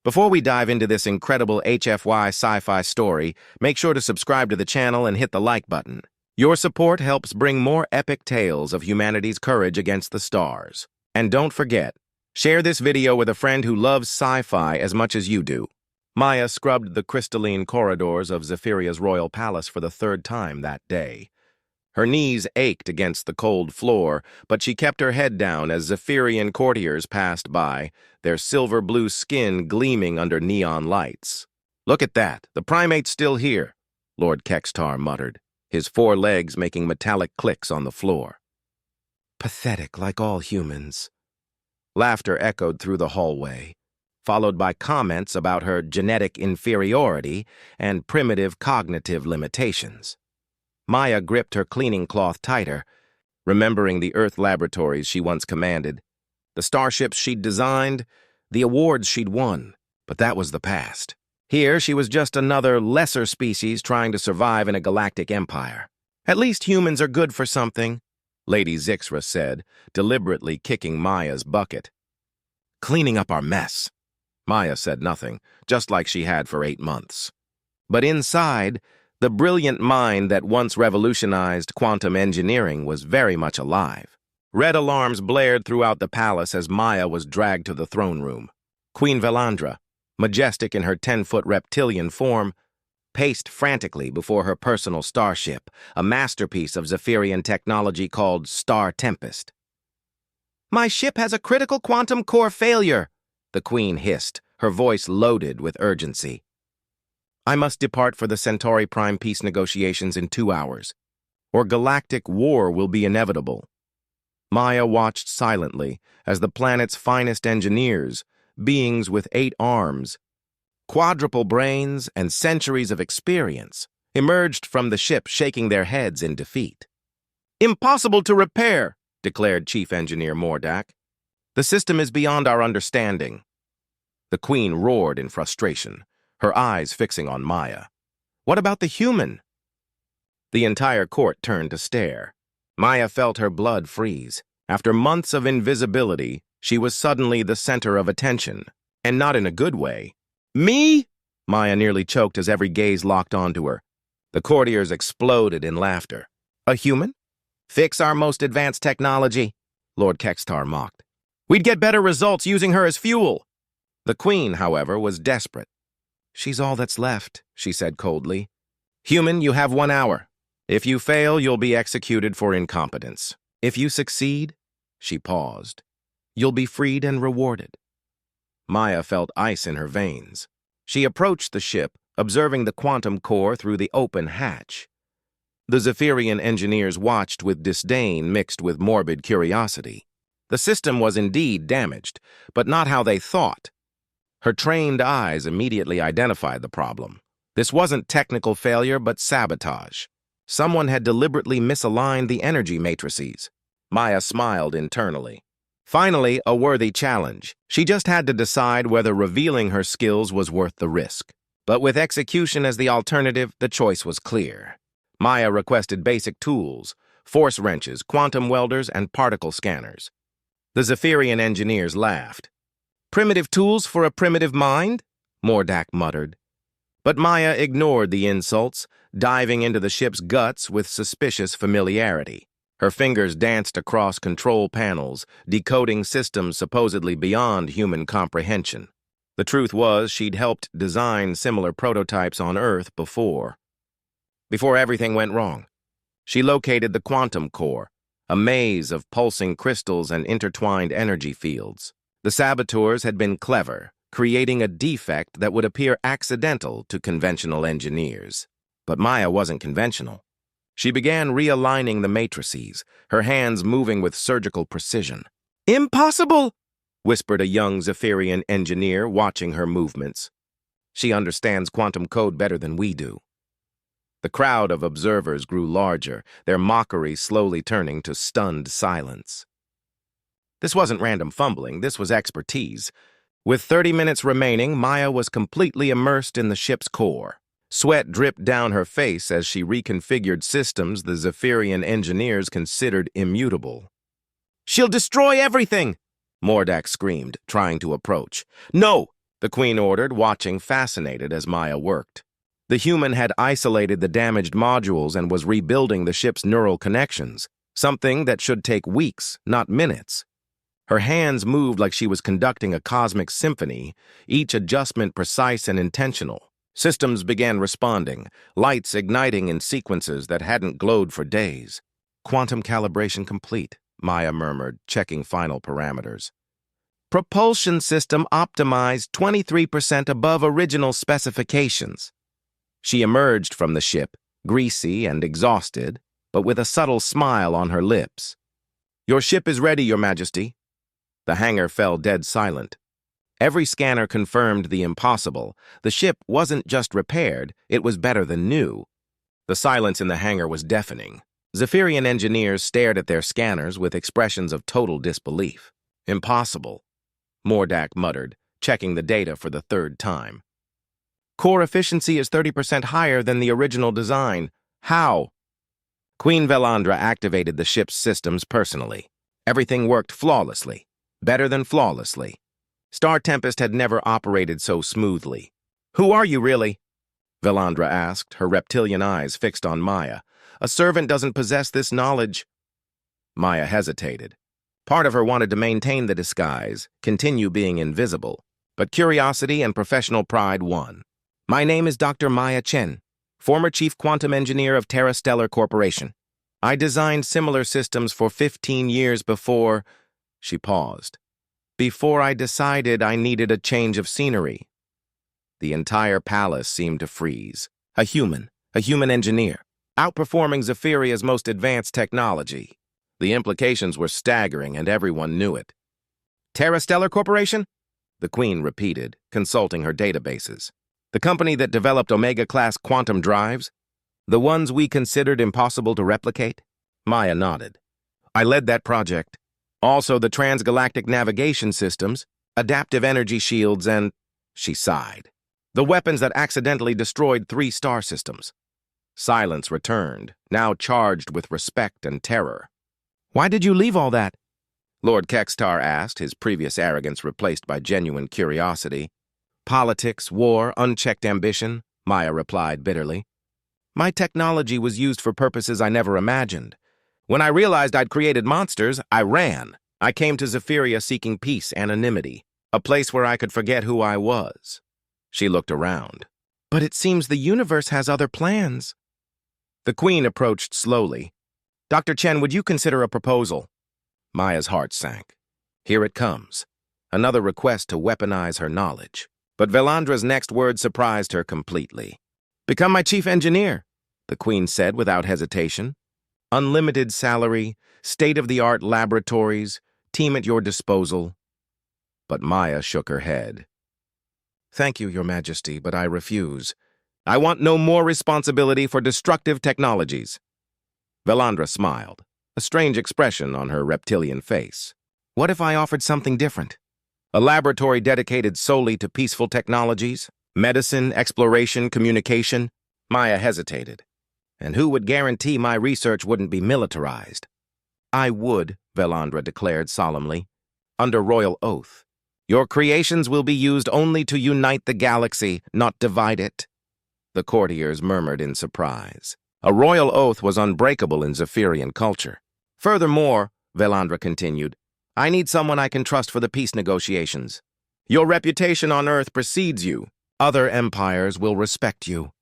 Before we dive into this incredible HFY sci-fi story, make sure to subscribe to the channel and hit the like button. Your support helps bring more epic tales of humanity's courage against the stars. And don't forget, share this video with a friend who loves sci-fi as much as you do. Maya scrubbed the crystalline corridors of Zephyria's royal palace for the third time that day. Her knees ached against the cold floor, but she kept her head down as Zephyrian courtiers passed by, their silver-blue skin gleaming under neon lights. "Look at that, the primate's still here," Lord Kextar muttered, his four legs making metallic clicks on the floor. "Pathetic, like all humans." Laughter echoed through the hallway, followed by comments about her genetic inferiority and primitive cognitive limitations. Maya gripped her cleaning cloth tighter, remembering the Earth laboratories she once commanded, the starships she'd designed, the awards she'd won, but that was the past. Here, she was just another lesser species trying to survive in a galactic empire. "At least humans are good for something," Lady Zixra said, deliberately kicking Maya's bucket. "Cleaning up our mess." Maya said nothing, just like she had for 8 months. But inside, the brilliant mind that once revolutionized quantum engineering was very much alive. Red alarms blared throughout the palace as Maya was dragged to the throne room. Queen Velandra, majestic in her 10-foot reptilian form, paced frantically before her personal starship, a masterpiece of Zephyrian technology called Star Tempest. "My ship has a critical quantum core failure," the Queen hissed, her voice loaded with urgency. "I must depart for the Centauri Prime peace negotiations in 2 hours, or galactic war will be inevitable." Maya watched silently as the planet's finest engineers, beings with 8 arms, quadruple brains, and centuries of experience, emerged from the ship shaking their heads in defeat. "Impossible to repair," declared Chief Engineer Mordak. "The system is beyond our understanding." The Queen roared in frustration, her eyes fixing on Maya. "What about the human?" The entire court turned to stare. Maya felt her blood freeze. After months of invisibility, she was suddenly the center of attention, and not in a good way. "Me?" Maya nearly choked as every gaze locked onto her. The courtiers exploded in laughter. "A human? Fix our most advanced technology," Lord Kextar mocked. "We'd get better results using her as fuel." The Queen, however, was desperate. "She's all that's left," she said coldly. "Human, you have 1 hour. If you fail, you'll be executed for incompetence. If you succeed," she paused, "you'll be freed and rewarded." Maya felt ice in her veins. She approached the ship, observing the quantum core through the open hatch. The Zephyrian engineers watched with disdain mixed with morbid curiosity. The system was indeed damaged, but not how they thought. Her trained eyes immediately identified the problem. This wasn't technical failure, but sabotage. Someone had deliberately misaligned the energy matrices. Maya smiled internally. Finally, a worthy challenge. She just had to decide whether revealing her skills was worth the risk. But with execution as the alternative, the choice was clear. Maya requested basic tools: force wrenches, quantum welders, and particle scanners. The Zephyrian engineers laughed. "Primitive tools for a primitive mind?" Mordak muttered. But Maya ignored the insults, diving into the ship's guts with suspicious familiarity. Her fingers danced across control panels, decoding systems supposedly beyond human comprehension. The truth was, she'd helped design similar prototypes on Earth before. Before everything went wrong, she located the quantum core, a maze of pulsing crystals and intertwined energy fields. The saboteurs had been clever, creating a defect that would appear accidental to conventional engineers. But Maya wasn't conventional. She began realigning the matrices, her hands moving with surgical precision. "Impossible!" whispered a young Zephyrian engineer watching her movements. "She understands quantum code better than we do." The crowd of observers grew larger, their mockery slowly turning to stunned silence. This wasn't random fumbling, this was expertise. With 30 minutes remaining, Maya was completely immersed in the ship's core. Sweat dripped down her face as she reconfigured systems the Zephyrian engineers considered immutable. "She'll destroy everything!" Mordak screamed, trying to approach. "No! the Queen ordered, watching fascinated as Maya worked. The human had isolated the damaged modules and was rebuilding the ship's neural connections, something that should take weeks, not minutes. Her hands moved like she was conducting a cosmic symphony, each adjustment precise and intentional. Systems began responding, lights igniting in sequences that hadn't glowed for days. "Quantum calibration complete," Maya murmured, checking final parameters. "Propulsion system optimized 23% above original specifications." She emerged from the ship, greasy and exhausted, but with a subtle smile on her lips. "Your ship is ready, Your Majesty." The hangar fell dead silent. Every scanner confirmed the impossible. The ship wasn't just repaired, it was better than new. The silence in the hangar was deafening. Zephyrian engineers stared at their scanners with expressions of total disbelief. "Impossible," Mordak muttered, checking the data for the third time. "Core efficiency is 30% higher than the original design. How?" Queen Velandra activated the ship's systems personally. Everything worked flawlessly, better than flawlessly. Star Tempest had never operated so smoothly. "Who are you, really?" Velandra asked, her reptilian eyes fixed on Maya. "A servant doesn't possess this knowledge." Maya hesitated. Part of her wanted to maintain the disguise, continue being invisible, but curiosity and professional pride won. "My name is Dr. Maya Chen, former chief quantum engineer of Terra Stellar Corporation. I designed similar systems for 15 years before—" She paused. "Before I decided I needed a change of scenery." The entire palace seemed to freeze. A human engineer, outperforming Zephyria's most advanced technology. The implications were staggering, and everyone knew it. "Terra Stellar Corporation?" the Queen repeated, consulting her databases. "The company that developed Omega-class quantum drives? The ones we considered impossible to replicate?" Maya nodded. "I led that project. Also the transgalactic navigation systems, adaptive energy shields, and—" She sighed. "The weapons that accidentally destroyed 3 star systems." Silence returned, now charged with respect and terror. "Why did you leave all that?" Lord Kextar asked, his previous arrogance replaced by genuine curiosity. "Politics, war, unchecked ambition," Maya replied bitterly. "My technology was used for purposes I never imagined. When I realized I'd created monsters, I ran. I came to Zephyria seeking peace, anonymity, a place where I could forget who I was." She looked around. "But it seems the universe has other plans." The Queen approached slowly. "Dr. Chen, would you consider a proposal?" Maya's heart sank. Here it comes. Another request to weaponize her knowledge. But Velandra's next word surprised her completely. "Become my chief engineer," the Queen said without hesitation. "Unlimited salary, state-of-the-art laboratories, team at your disposal." But Maya shook her head. "Thank you, Your Majesty, but I refuse. I want no more responsibility for destructive technologies." Velandra smiled, a strange expression on her reptilian face. "What if I offered something different? A laboratory dedicated solely to peaceful technologies? Medicine, exploration, communication?" Maya hesitated. "And who would guarantee my research wouldn't be militarized?" "I would," Velandra declared solemnly, "under royal oath. Your creations will be used only to unite the galaxy, not divide it." The courtiers murmured in surprise. A royal oath was unbreakable in Zephyrian culture. "Furthermore," Velandra continued, "I need someone I can trust for the peace negotiations. Your reputation on Earth precedes you. Other empires will respect you."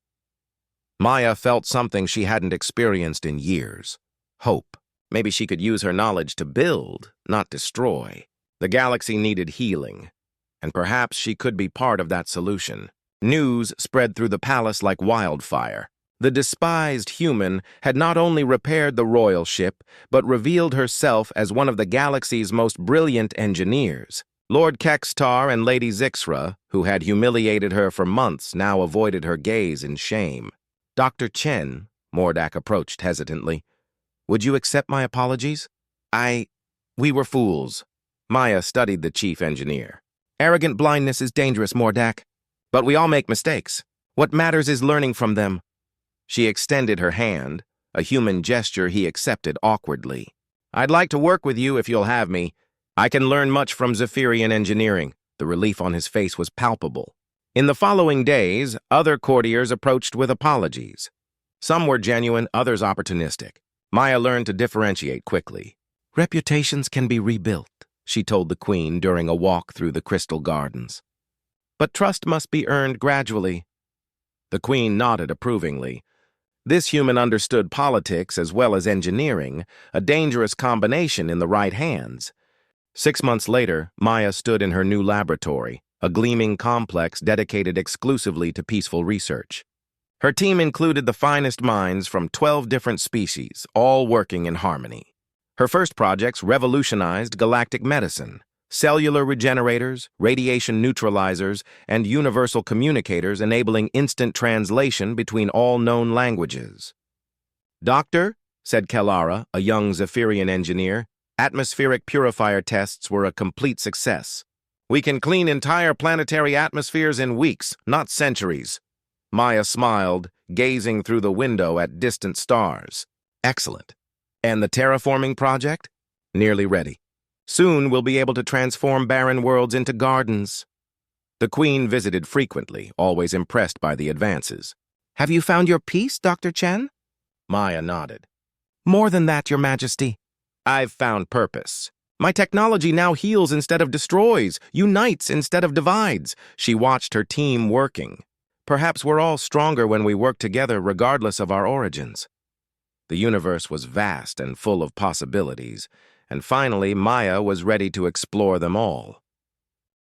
Maya felt something she hadn't experienced in years. Hope. Maybe she could use her knowledge to build, not destroy. The galaxy needed healing, and perhaps she could be part of that solution. News spread through the palace like wildfire. The despised human had not only repaired the royal ship, but revealed herself as one of the galaxy's most brilliant engineers. Lord Kextar and Lady Zixra, who had humiliated her for months, now avoided her gaze in shame. "Dr. Chen," Mordak approached hesitantly, "would you accept my apologies? We were fools." Maya studied the chief engineer. "Arrogant blindness is dangerous, Mordak. But we all make mistakes. What matters is learning from them." She extended her hand, a human gesture he accepted awkwardly. "I'd like to work with you if you'll have me. I can learn much from Zephyrian engineering." The relief on his face was palpable. In the following days, other courtiers approached with apologies. Some were genuine, others opportunistic. Maya learned to differentiate quickly. "Reputations can be rebuilt," she told the queen during a walk through the crystal gardens. "But trust must be earned gradually." The queen nodded approvingly. This human understood politics as well as engineering, a dangerous combination in the right hands. 6 months later, Maya stood in her new laboratory, a gleaming complex dedicated exclusively to peaceful research. Her team included the finest minds from 12 different species, all working in harmony. Her first projects revolutionized galactic medicine. Cellular regenerators, radiation neutralizers, and universal communicators enabling instant translation between all known languages. "Doctor," said Kellara, a young Zephyrian engineer, "atmospheric purifier tests were a complete success. We can clean entire planetary atmospheres in weeks, not centuries." Maya smiled, gazing through the window at distant stars. "Excellent. And the terraforming project?" "Nearly ready. Soon we'll be able to transform barren worlds into gardens." The queen visited frequently, always impressed by the advances. "Have you found your peace, Dr. Chen?" Maya nodded. "More than that, Your Majesty. I've found purpose. My technology now heals instead of destroys, unites instead of divides." She watched her team working. "Perhaps we're all stronger when we work together regardless of our origins." The universe was vast and full of possibilities, and finally Maya was ready to explore them all.